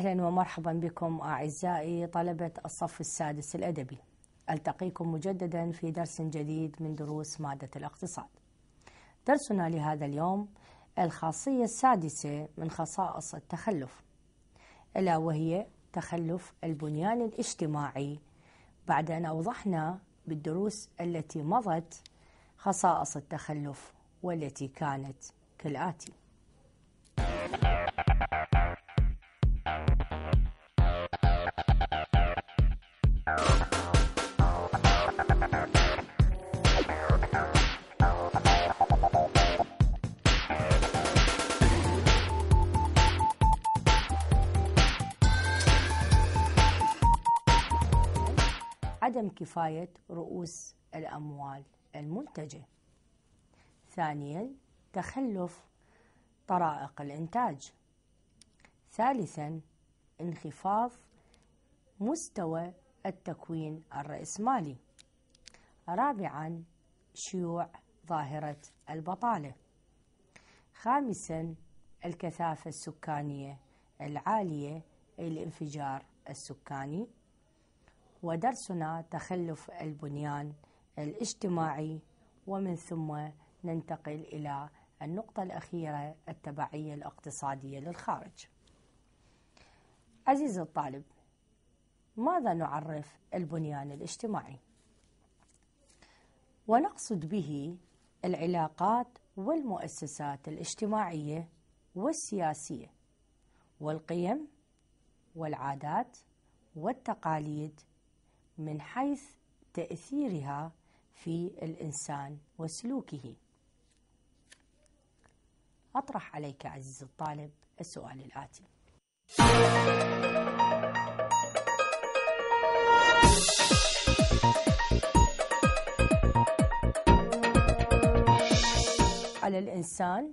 أهلا ومرحبا بكم أعزائي طلبة الصف السادس الأدبي. ألتقيكم مجددا في درس جديد من دروس مادة الاقتصاد. درسنا لهذا اليوم الخاصية السادسة من خصائص التخلف، ألا وهي تخلف البنيان الاجتماعي، بعد أن أوضحنا بالدروس التي مضت خصائص التخلف والتي كانت كالآتي. عدم كفاية رؤوس الأموال المنتجة. ثانيا تخلف طرائق الإنتاج. ثالثا انخفاض مستوى التكوين الرأسمالي. رابعا شيوع ظاهرة البطالة. خامسا الكثافة السكانية العالية أي الانفجار السكاني. ودرسنا تخلف البنيان الاجتماعي، ومن ثم ننتقل إلى النقطة الأخيرة التبعية الاقتصادية للخارج. عزيزي الطالب، ماذا نعرف البنيان الاجتماعي؟ ونقصد به العلاقات والمؤسسات الاجتماعية والسياسية والقيم والعادات والتقاليد من حيث تأثيرها في الإنسان وسلوكه. أطرح عليك عزيزي الطالب السؤال الآتي: على الإنسان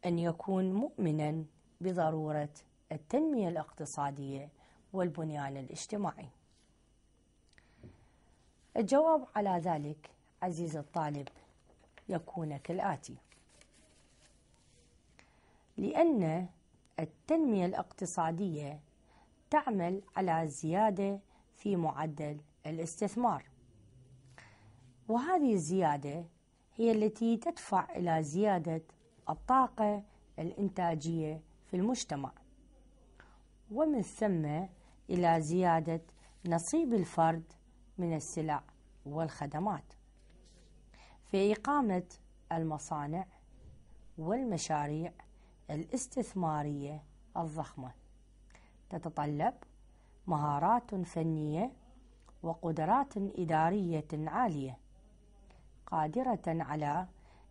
أن يكون مؤمنا بضرورة التنمية الاقتصادية والبنيان الاجتماعي. الجواب على ذلك عزيزي الطالب يكون كالآتي: لأن التنمية الاقتصادية تعمل على زيادة في معدل الاستثمار، وهذه الزيادة هي التي تدفع إلى زيادة الطاقة الإنتاجية في المجتمع، ومن ثم إلى زيادة نصيب الفرد من السلع والخدمات في إقامة المصانع والمشاريع الاستثمارية الضخمة، تتطلب مهارات فنية وقدرات إدارية عالية قادرة على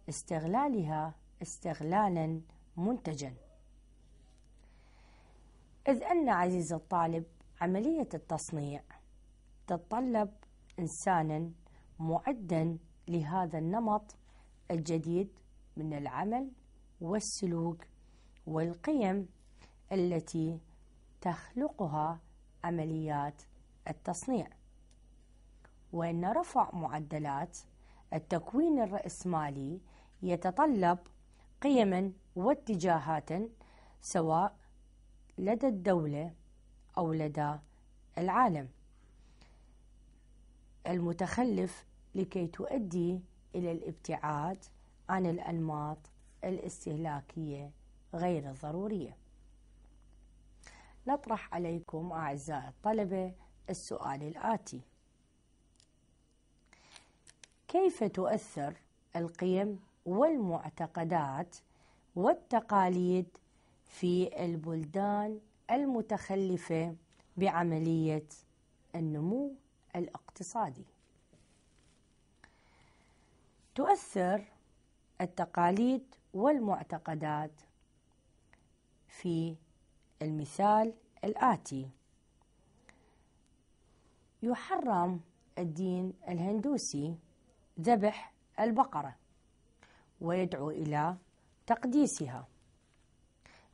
استغلالها استغلالا منتجا. إذ أن عزيز الطالب عملية التصنيع تتطلب إنسانا معدا لهذا النمط الجديد من العمل والسلوك والقيم التي تخلقها عمليات التصنيع، وأن رفع معدلات التكوين الرأسمالي يتطلب قيما واتجاهات سواء لدى الدولة أو لدى العالم المتخلف لكي تؤدي إلى الابتعاد عن الأنماط الاستهلاكية غير الضرورية. نطرح عليكم أعزائي الطلبة السؤال الآتي: كيف تؤثر القيم والمعتقدات والتقاليد في البلدان المتخلفة بعملية النمو الاقتصادي؟ تؤثر التقاليد والمعتقدات في المثال الآتي: يحرم الدين الهندوسي ذبح البقرة ويدعو إلى تقديسها،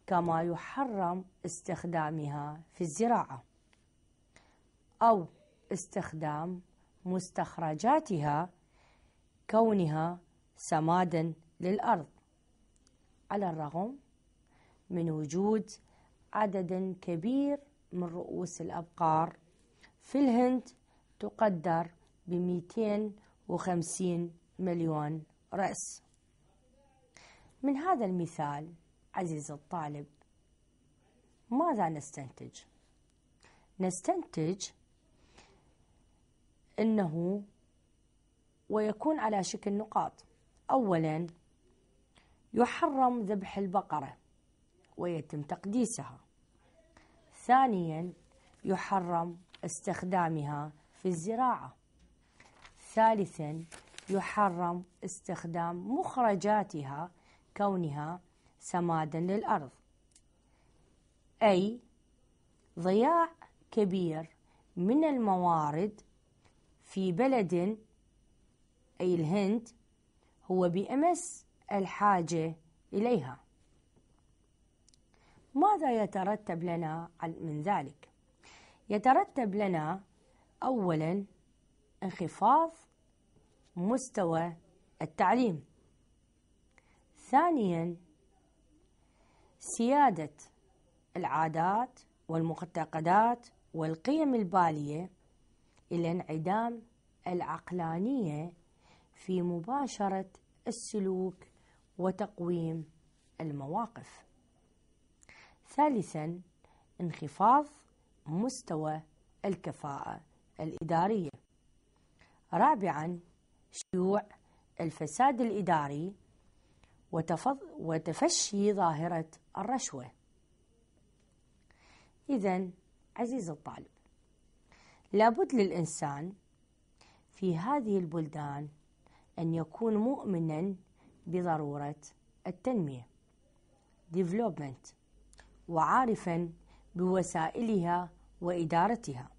كما يحرم استخدامها في الزراعة أو استخدام مستخرجاتها كونها سمادا للأرض، على الرغم من وجود عدد كبير من رؤوس الأبقار في الهند تقدر ب250 مليون رأس. من هذا المثال عزيز الطالب ماذا نستنتج؟ نستنتج أنه ويكون على شكل نقاط. أولا، يحرم ذبح البقرة ويتم تقديسها. ثانيا، يحرم استخدامها في الزراعة. ثالثا، يحرم استخدام مخرجاتها كونها سمادا للأرض، أي ضياع كبير من الموارد في بلد أي الهند هو بأمس الحاجة إليها. ماذا يترتب لنا من ذلك؟ يترتب لنا أولا انخفاض مستوى التعليم. ثانيا، سيادة العادات والمعتقدات والقيم البالية إلى انعدام العقلانية في مباشرة السلوك وتقويم المواقف. ثالثا، انخفاض مستوى الكفاءة الإدارية. رابعا، شيوع الفساد الإداري وتفشي ظاهرة الرشوة. إذن عزيز الطالب، لابد للإنسان في هذه البلدان أن يكون مؤمنا بضرورة التنمية development وعارفا بوسائلها وإدارتها.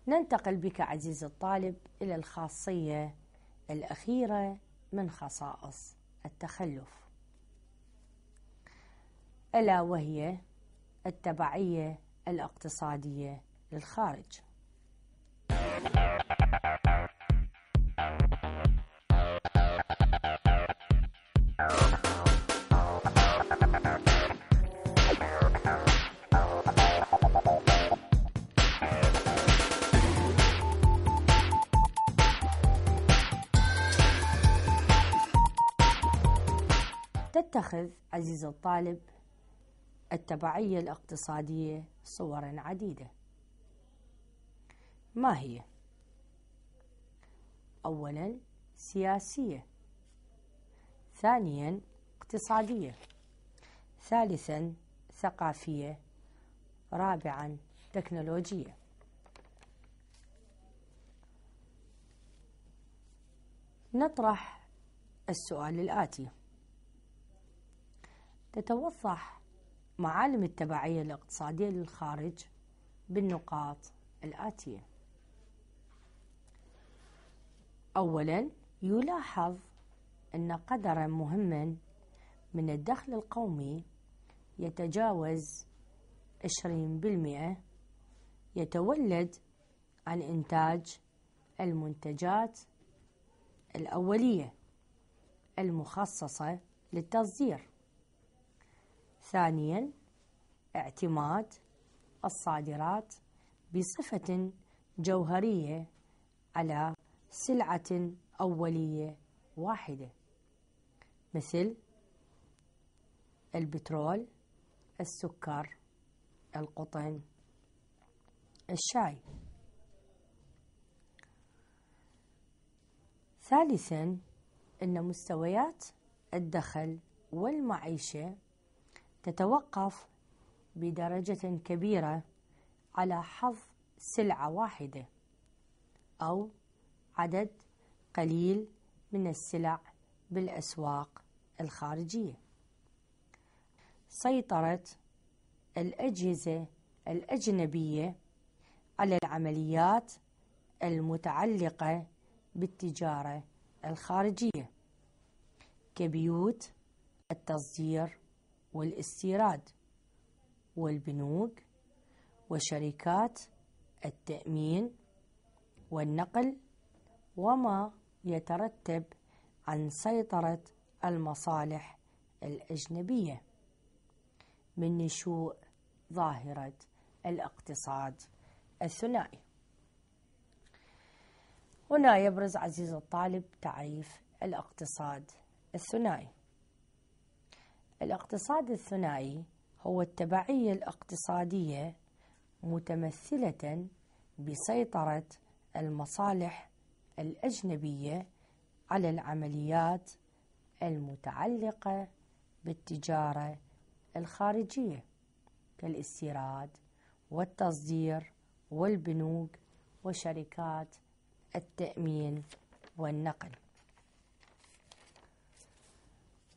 ننتقل بك عزيز الطالب إلى الخاصية الأخيرة من خصائص التخلف، ألا وهي التبعية الاقتصادية للخارج. تتخذ عزيز الطالب التبعية الاقتصادية صورا عديدة. ما هي؟ أولا سياسية، ثانيا اقتصادية، ثالثا ثقافية، رابعا تكنولوجية. نطرح السؤال الآتي: تتوضح معالم التبعية الاقتصادية للخارج بالنقاط الآتية. أولا، يلاحظ أن قدرا مهما من الدخل القومي يتجاوز 20% يتولد عن إنتاج المنتجات الأولية المخصصة للتصدير. ثانيا، اعتماد الصادرات بصفة جوهرية على سلعة أولية واحدة مثل البترول، السكر، القطن، الشاي. ثالثا، أن مستويات الدخل والمعيشة تتوقف بدرجة كبيرة على حظ سلعة واحدة أو عدد قليل من السلع بالأسواق الخارجية. سيطرة الأجهزة الأجنبية على العمليات المتعلقة بالتجارة الخارجية كبيوت التصدير والاستيراد والبنوك وشركات التأمين والنقل، وما يترتب عن سيطرة المصالح الأجنبية من نشوء ظاهرة الاقتصاد الثنائي. هنا يبرز عزيز الطالب تعريف الاقتصاد الثنائي. الاقتصاد الثنائي هو التبعية الاقتصادية متمثلة بسيطرة المصالح الأجنبية على العمليات المتعلقة بالتجارة الخارجية كالاستيراد والتصدير والبنوك وشركات التأمين والنقل.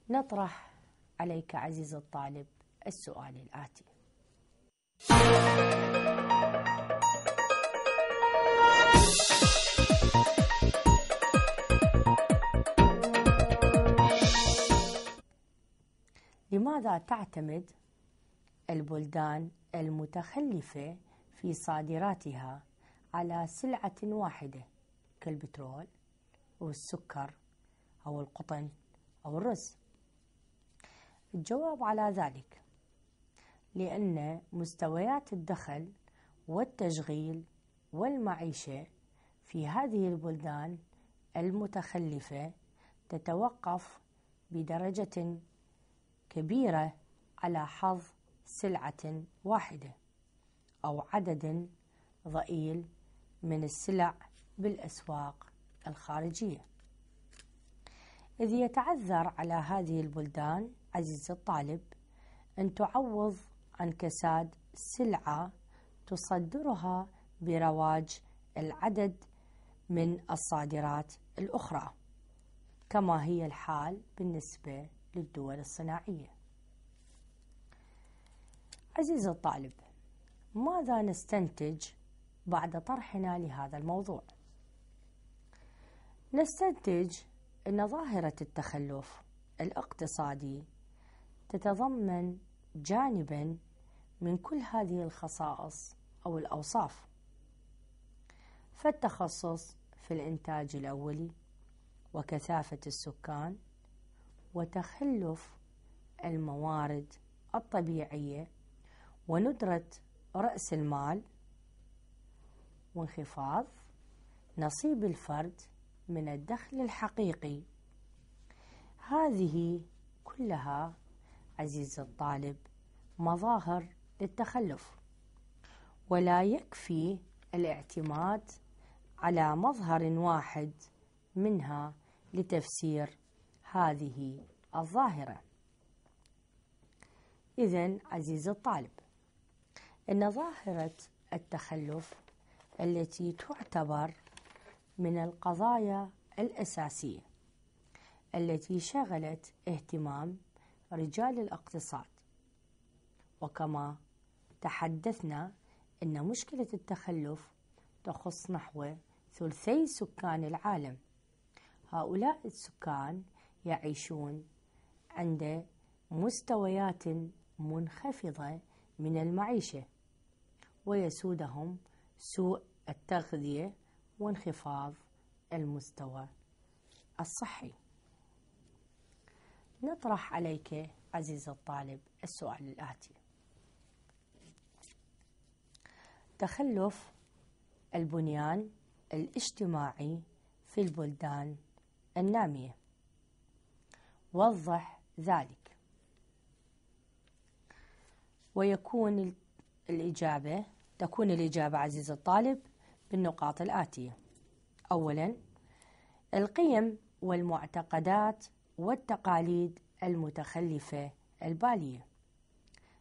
نطرح عليك عزيزي الطالب السؤال الآتي: لماذا تعتمد البلدان المتخلفة في صادراتها على سلعة واحدة كالبترول أو السكر أو القطن أو الرز؟ الجواب على ذلك لأن مستويات الدخل والتشغيل والمعيشة في هذه البلدان المتخلفة تتوقف بدرجة كبيرة على حظ سلعة واحدة أو عدد ضئيل من السلع بالأسواق الخارجية، إذ يتعذر على هذه البلدان عزيزي الطالب أن تعوض عن كساد سلعة تصدرها برواج العدد من الصادرات الأخرى، كما هي الحال بالنسبة للدول الصناعية. عزيزي الطالب، ماذا نستنتج بعد طرحنا لهذا الموضوع؟ نستنتج أن ظاهرة التخلف الاقتصادي تتضمن جانبا من كل هذه الخصائص أو الأوصاف، فالتخصص في الإنتاج الأولي وكثافة السكان وتخلف الموارد الطبيعية وندرة رأس المال وانخفاض نصيب الفرد من الدخل الحقيقي. هذه كلها عزيزي الطالب مظاهر للتخلف، ولا يكفي الاعتماد على مظهر واحد منها لتفسير هذه الظاهرة. إذن عزيزي الطالب، إن ظاهرة التخلف التي تعتبر من القضايا الأساسية التي شغلت اهتمام رجال الاقتصاد، وكما تحدثنا أن مشكلة التخلف تخص نحو ثلثي سكان العالم. هؤلاء السكان يعيشون عند مستويات منخفضة من المعيشة، ويسودهم سوء التغذية وانخفاض المستوى الصحي. نطرح عليك عزيزي الطالب السؤال الآتي: تخلف البنيان الاجتماعي في البلدان النامية، وضح ذلك. تكون الإجابة عزيزي الطالب بالنقاط الآتية: أولا، القيم والمعتقدات والتقاليد المتخلفة البالية.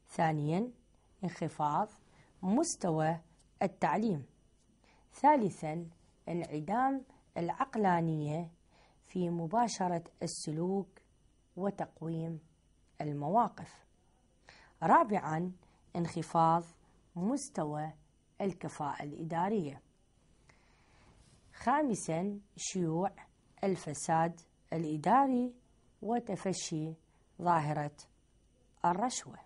ثانيا، انخفاض مستوى التعليم. ثالثا، انعدام العقلانية في مباشرة السلوك وتقويم المواقف. رابعا، انخفاض مستوى الكفاءة الإدارية. خامسا، شيوع الفساد الإداري وتفشي ظاهرة الرشوة.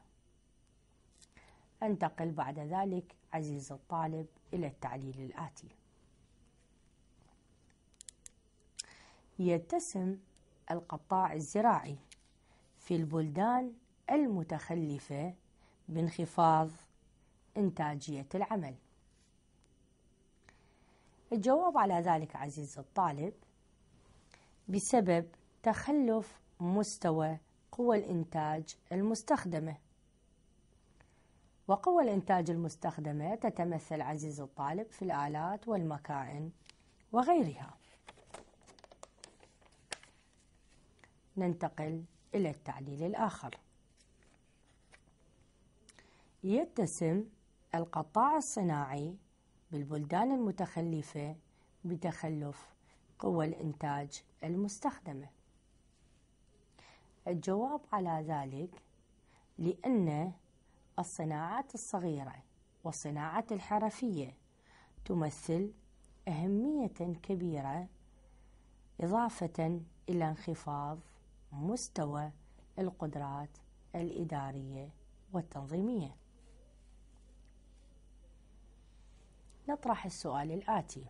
أنتقل بعد ذلك عزيزي الطالب إلى التعليل الآتي: يتسم القطاع الزراعي في البلدان المتخلفة بانخفاض إنتاجية العمل؟ الجواب على ذلك عزيزي الطالب بسبب تخلف مستوى قوى الإنتاج المستخدمة. وقوى الإنتاج المستخدمة تتمثل عزيزي الطالب في الآلات والمكائن وغيرها. ننتقل إلى التعليل الآخر. يتسم القطاع الصناعي بالبلدان المتخلفة بتخلف قوى الإنتاج المستخدمة. الجواب على ذلك لأن الصناعات الصغيرة والصناعات الحرفية تمثل أهمية كبيرة إضافة إلى انخفاض مستوى القدرات الإدارية والتنظيمية. نطرح السؤال الآتي: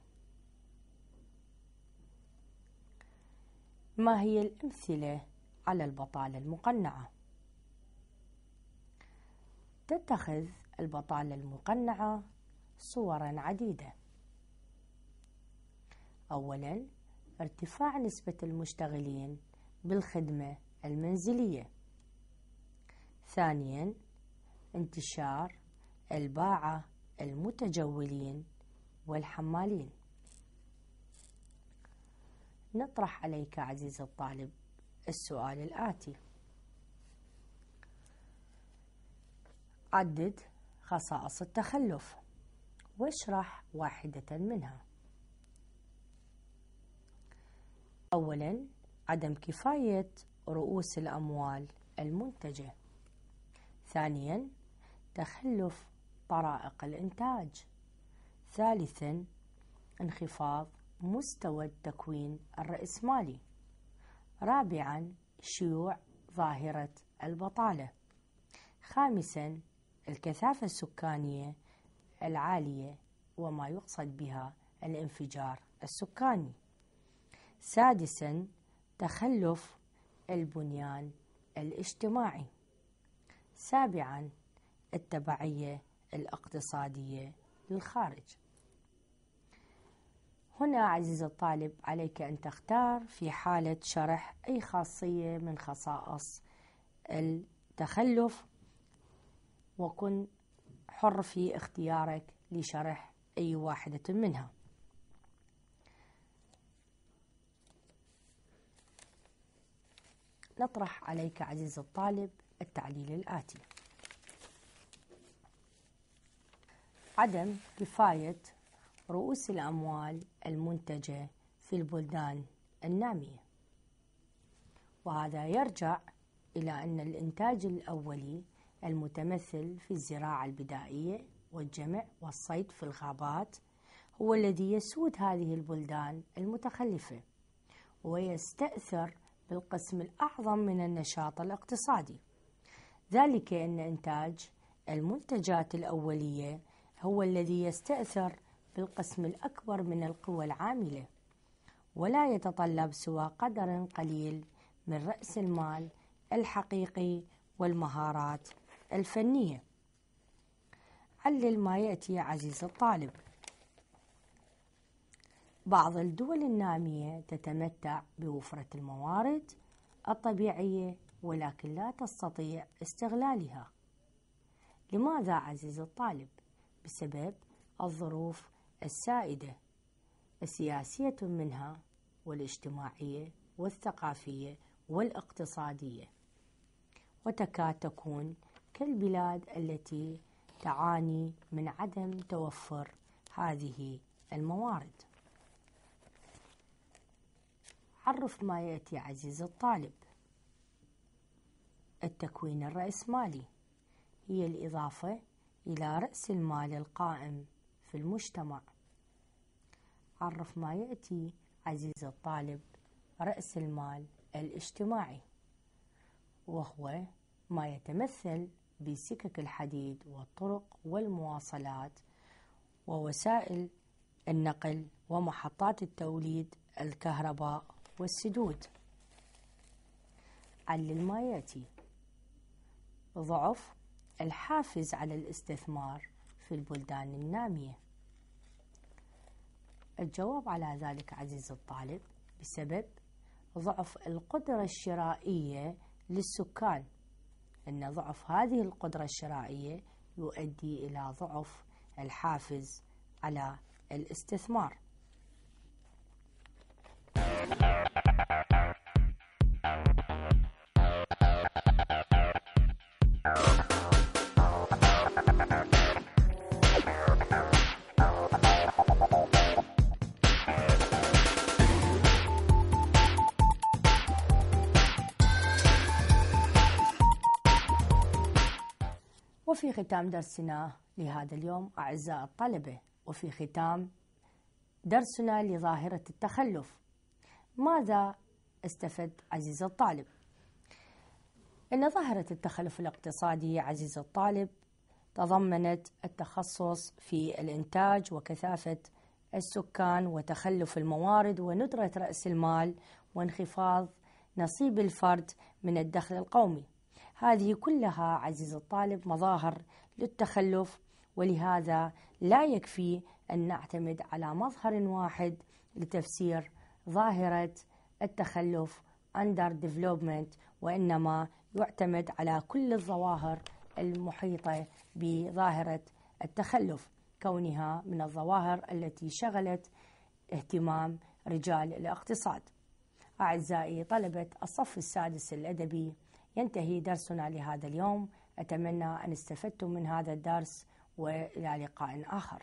ما هي الأمثلة على البطالة المقنعة؟ تتخذ البطالة المقنعة صوراً عديدة. أولاً، ارتفاع نسبة المشتغلين بالخدمة المنزلية. ثانياً، انتشار الباعة المتجولين والحمالين. نطرح عليك عزيزي الطالب السؤال الآتي: عدد خصائص التخلف واشرح واحدة منها. أولاً، عدم كفاية رؤوس الأموال المنتجة. ثانياً، تخلف طرائق الإنتاج. ثالثاً، انخفاض مستوى التكوين الرأسمالي. رابعاً، شيوع ظاهرة البطالة. خامساً، الكثافة السكانية العالية وما يقصد بها الانفجار السكاني. سادساً، تخلف البنيان الاجتماعي. سابعاً، التبعية الاقتصادية للخارج. هنا عزيزي الطالب عليك أن تختار في حالة شرح أي خاصية من خصائص التخلف، وكن حر في اختيارك لشرح أي واحدة منها. نطرح عليك عزيزي الطالب التعليل الآتي: عدم كفاية رؤوس الأموال المنتجة في البلدان النامية. وهذا يرجع إلى أن الإنتاج الأولي المتمثل في الزراعة البدائية والجمع والصيد في الغابات هو الذي يسود هذه البلدان المتخلفة ويستأثر بالقسم الأعظم من النشاط الاقتصادي، ذلك أن إنتاج المنتجات الأولية هو الذي يستأثر بالقسم الأكبر من القوى العاملة، ولا يتطلب سوى قدر قليل من رأس المال الحقيقي والمهارات الفنية. علل ما يأتي عزيزي الطالب. بعض الدول النامية تتمتع بوفرة الموارد الطبيعية ولكن لا تستطيع استغلالها. لماذا عزيزي الطالب؟ بسبب الظروف السائدة السياسية منها والاجتماعية والثقافية والاقتصادية، وتكاد تكون كالبلاد التي تعاني من عدم توفر هذه الموارد. عرف ما يأتي عزيزي الطالب. التكوين الرأسمالي هي الإضافة إلى رأس المال القائم في المجتمع. عرف ما يأتي عزيزي الطالب. رأس المال الاجتماعي وهو ما يتمثل بسكك الحديد والطرق والمواصلات ووسائل النقل ومحطات التوليد الكهرباء والسدود. علل ما يأتي. ضعف الحافز على الاستثمار في البلدان النامية؟ الجواب على ذلك عزيزي الطالب بسبب ضعف القدرة الشرائية للسكان، أن ضعف هذه القدرة الشرائية يؤدي إلى ضعف الحافز على الاستثمار. وفي ختام درسنا لهذا اليوم أعزائي الطلبة، وفي ختام درسنا لظاهرة التخلف، ماذا استفد عزيزي الطالب؟ إن ظاهرة التخلف الاقتصادي عزيزي الطالب تضمنت التخصص في الانتاج وكثافة السكان وتخلف الموارد وندرة رأس المال وانخفاض نصيب الفرد من الدخل القومي. هذه كلها عزيزي الطالب مظاهر للتخلف، ولهذا لا يكفي أن نعتمد على مظهر واحد لتفسير ظاهرة التخلف under development، وإنما يعتمد على كل الظواهر المحيطة بظاهرة التخلف، كونها من الظواهر التي شغلت اهتمام رجال الاقتصاد. أعزائي طلبة الصف السادس الأدبي، ينتهي درسنا لهذا اليوم. أتمنى أن استفدتم من هذا الدرس، وإلى لقاء آخر.